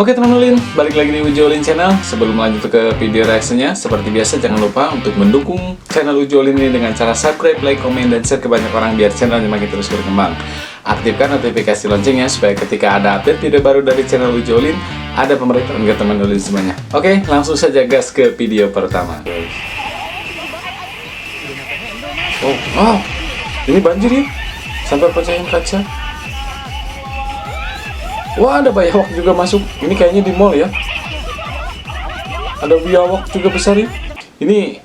Oke teman Ulin, balik lagi di Uji Ulin Channel. Sebelum lanjut ke video reaksinya, seperti biasa jangan lupa untuk mendukung channel Uji Ulin ini dengan cara subscribe, like, komen, dan share ke banyak orang biar channelnya makin terus berkembang. Aktifkan notifikasi loncengnya supaya ketika ada update video baru dari channel Uji Ulin, ada pemberitahuan ke teman Ulin semuanya. Oke, langsung saja gas ke video pertama. Oh, ini banjir ya, sampai pecahin kaca. Wah, ada biawak juga masuk. Ini kayaknya di mall ya. Ada biawak juga besar ya. Ini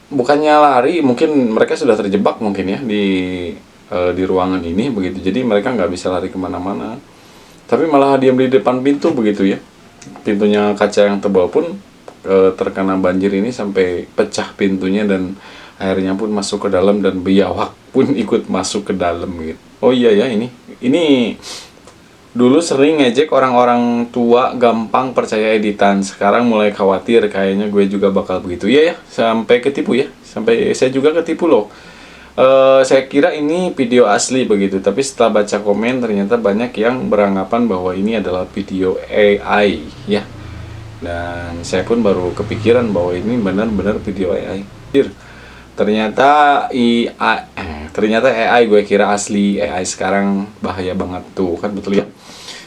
bukannya lari, mungkin mereka sudah terjebak mungkin ya di ruangan ini begitu. Jadi mereka nggak bisa lari kemana-mana. Tapi malah diam di depan pintu begitu ya. Pintunya kaca yang tebal pun terkena banjir ini sampai pecah pintunya dan airnya pun masuk ke dalam dan biawak pun ikut masuk ke dalam gitu. Oh iya ya, ini dulu sering ngejek orang-orang tua gampang percaya editan. Sekarang mulai khawatir kayaknya gue juga bakal begitu. Iya ya, sampai ketipu ya. Sampai saya juga ketipu loh. Saya kira ini video asli begitu. Tapi setelah baca komen ternyata banyak yang beranggapan bahwa ini adalah video AI ya. Dan saya pun baru kepikiran bahwa ini benar-benar video AI. Ternyata AI gue kira asli. AI sekarang bahaya banget tuh kan, betul ya.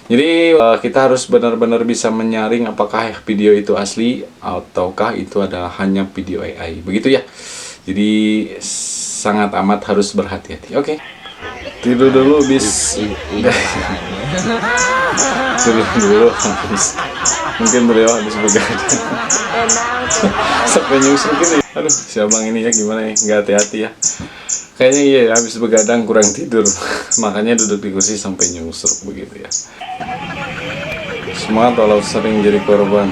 Jadi kita harus benar-benar bisa menyaring apakah video itu asli ataukah itu adalah hanya video AI. Begitu ya. Jadi sangat amat harus berhati-hati. Oke. Tidur dulu bis. Tidur dulu habis. Mungkin beliau habis begadang. Sampai nyusuk gitu ya. Aduh, si abang ini ya gimana ya, nggak hati-hati ya. Kayaknya iya, habis begadang kurang tidur. Makanya duduk di kursi sampai nyusruk begitu ya. Semangat walau sering jadi korban.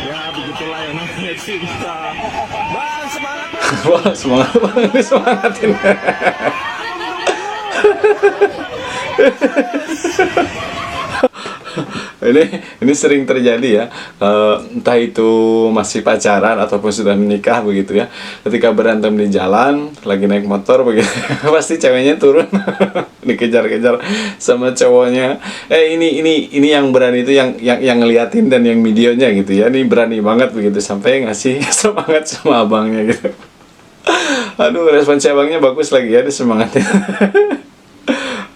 Ya begitulah yang namanya cinta. Bang, semangat. Wah, semangat banget nih, semangatin. Ini sering terjadi ya, entah itu masih pacaran ataupun sudah menikah begitu ya. Ketika berantem di jalan, lagi naik motor begitu, pasti ceweknya turun, dikejar-kejar sama cowoknya. Ini yang berani itu yang ngeliatin dan yang videonya gitu ya. Ini berani banget begitu sampai ngasih semangat sama abangnya gitu. Aduh, respon si abangnya bagus lagi ya, dia semangatnya.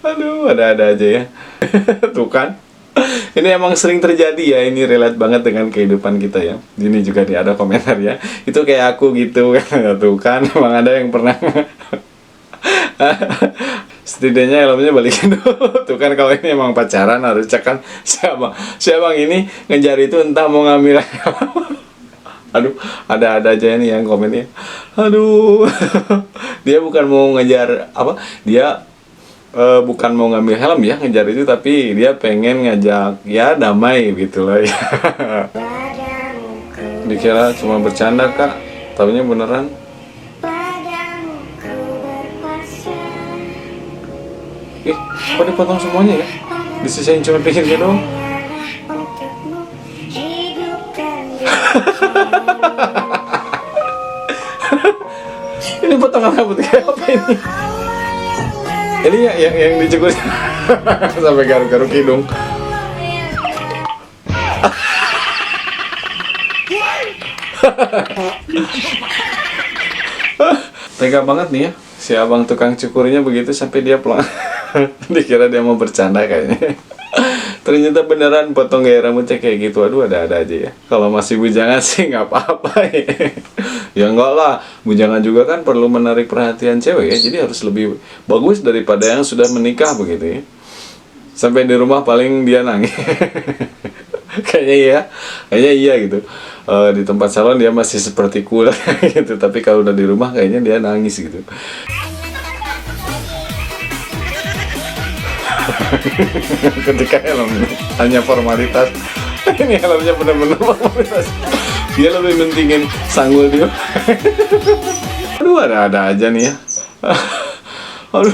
Aduh, ada-ada aja ya. Tuh kan. Ini emang sering terjadi ya, ini relate banget dengan kehidupan kita ya. Ini juga nih ada komentar ya, itu kayak aku gitu. Tuh kan, emang ada yang pernah. Setidaknya helmnya balikin dulu. Tuh kan, kalau ini emang pacaran harus cek kan. Siapa ini ngejar itu entah mau ngambil. Aduh, ada aja nih yang komennya. Aduh, dia bukan mau ngejar apa, dia bukan mau ngambil helm ya, ngejar itu, tapi dia pengen ngajak ya damai gitu lah ya. Dikira cuma bercanda kak, taunya beneran. Kok dipotong semuanya ya? Disisain cuma pinggirnya doang. Ini potongan rambut kayak apa ini? Ini yang dicukur sampai garuk-garuk hidung. Tega banget nih ya, si abang tukang cukurnya begitu sampai dia pulang. Dikira dia mau bercanda kayaknya. Ternyata beneran potong gaya rambutnya kayak gitu. Aduh, ada-ada aja ya. Kalau masih bujangan sih nggak apa-apa ya. Ya enggak lah, bujangan juga kan perlu menarik perhatian cewek ya. Jadi harus lebih bagus daripada yang sudah menikah begitu ya. Sampai di rumah paling dia nangis. Kayaknya iya gitu. Di tempat salon dia masih seperti cool gitu. Tapi kalau udah di rumah kayaknya dia nangis gitu. Ketika helmnya hanya formalitas. Ini helmnya benar-benar formalitas. Dia lebih mentingin sanggul dia. Aduh, ada aja nih ya. Aduh,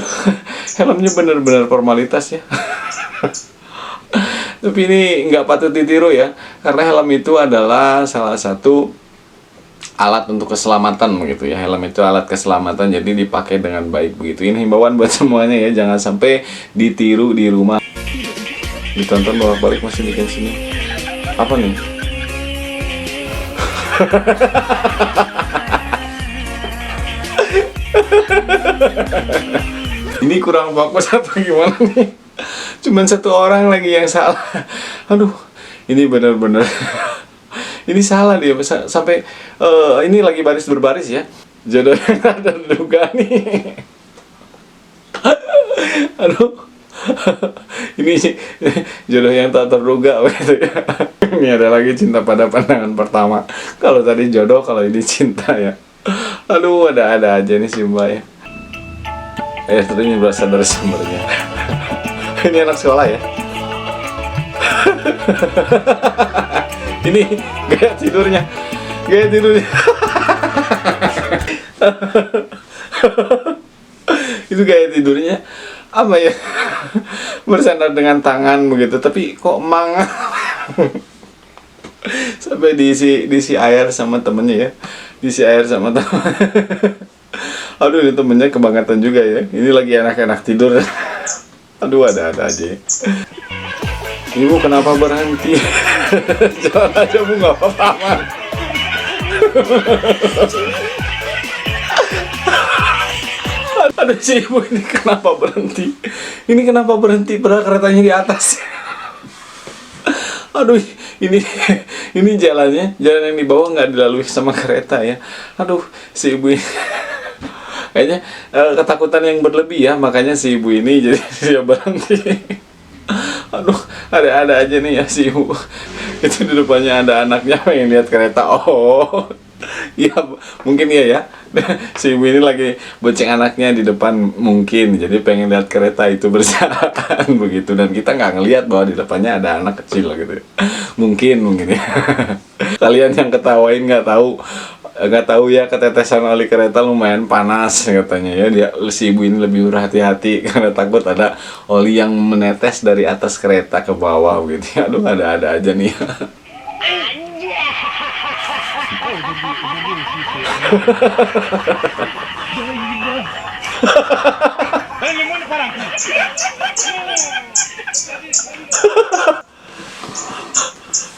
helmnya benar-benar formalitas ya. Tapi ini nggak patut ditiru ya, karena helm itu adalah salah satu alat untuk keselamatan begitu ya. Helm itu alat keselamatan, jadi dipakai dengan baik begitu. Ini himbauan buat semuanya ya, jangan sampai ditiru di rumah. Ditonton bolak-balik masih bikin sini. Apa nih? Ini kurang fokus atau gimana nih? Cuman satu orang lagi yang salah. Aduh, ini bener-bener ini salah dia sampai ini lagi baris berbaris ya. Jodoh yang ada duga nih. Aduh, ini jodoh yang tak terduga gitu ya. Ini ada lagi cinta pada pandangan pertama. Kalau tadi jodoh, kalau ini cinta ya. Aduh, ada aja nih si Mbak ya. Terus ini berasal dari sumbernya. Ini anak sekolah ya. Ini gaya tidurnya. Itu gaya tidurnya apa ya? Bersandar dengan tangan begitu, tapi kok mang. Sampai diisi air sama temennya ya. Diisi air sama temen. Aduh, ini temennya kebangetan juga ya. Ini lagi enak-enak tidur. Aduh, ada aja ya. Ibu kenapa berhenti? Jalan aja Bu, nggak apa-apa. Aduh, si ibu ini kenapa berhenti? Ini kenapa berhenti padahal keretanya di atas? Aduh, ini jalan yang di bawah nggak dilalui sama kereta ya. Aduh, si ibu ini kayaknya ketakutan yang berlebih ya, makanya si ibu ini jadi dia berhenti. Aduh, ada aja nih ya si ibu. Itu di depannya ada anaknya pengen lihat kereta. Oh, iya mungkin ya. Si ibu ini lagi bonceng anaknya di depan mungkin, jadi pengen lihat kereta itu berjalan begitu, dan kita nggak ngelihat bahwa di depannya ada anak kecil gitu. Mungkin ya. Kalian yang ketawain nggak tahu ya, ketetesan oli kereta lumayan panas katanya ya. Si ibu ini lebih berhati-hati karena takut ada oli yang menetes dari atas kereta ke bawah gitu. Aduh, ada aja nih.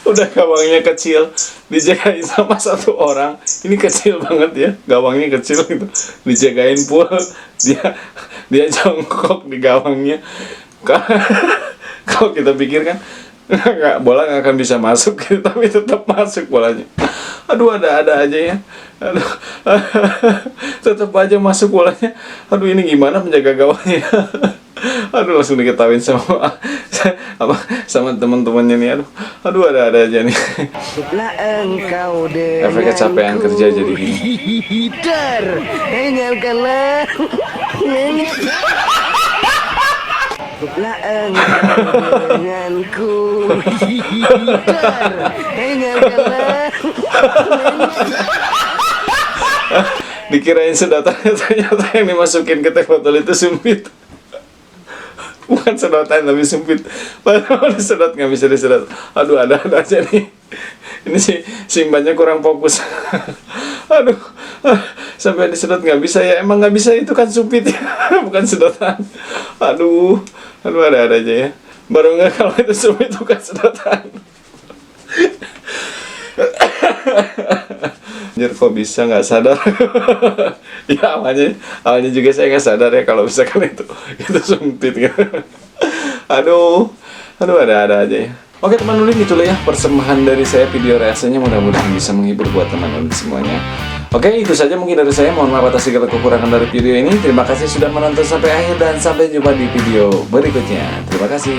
Udah gawangnya kecil, dijagain sama satu orang. Ini kecil banget ya, gawangnya kecil gitu. Dijagain full, dia jongkok di gawangnya. Kalau kita pikir kan bola nggak akan bisa masuk gitu, tapi tetap masuk bolanya. Aduh, ada aja ya. Aduh, tetap aja masuk bolanya. Aduh, ini gimana menjaga gawangnya? Aduh, langsung diketawain sama teman-temannya nih. Aduh, ada aja nih. Efek kecapean kerja jadi gini. Cukuplah engkau denganku. Dikirain sedotannya, ternyata yang dimasukin ke teh botol itu sumpit. Bukan sedotan tapi sumpit. Padahal disedot nggak bisa disedot. Aduh, ada aja nih. Ini si mbaknya kurang fokus. Aduh, sampai disedot nggak bisa ya. Emang nggak bisa, itu kan sumpit ya, bukan sedotan. Aduh, ada aja ya. Baru nggak kalau itu sumpit bukan sedotan. Anjir, kok bisa nggak sadar? Ya awalnya juga saya nggak sadar ya kalau misalkan itu sempit gitu. Aduh, ada aja ya. Oke teman Nudin, itulah ya persembahan dari saya, video reaksinya, mudah-mudahan bisa menghibur buat teman-teman semuanya. Oke, itu saja mungkin dari saya. Mohon maaf atas segala kekurangan dari video ini. Terima kasih sudah menonton sampai akhir dan sampai jumpa di video berikutnya. Terima kasih.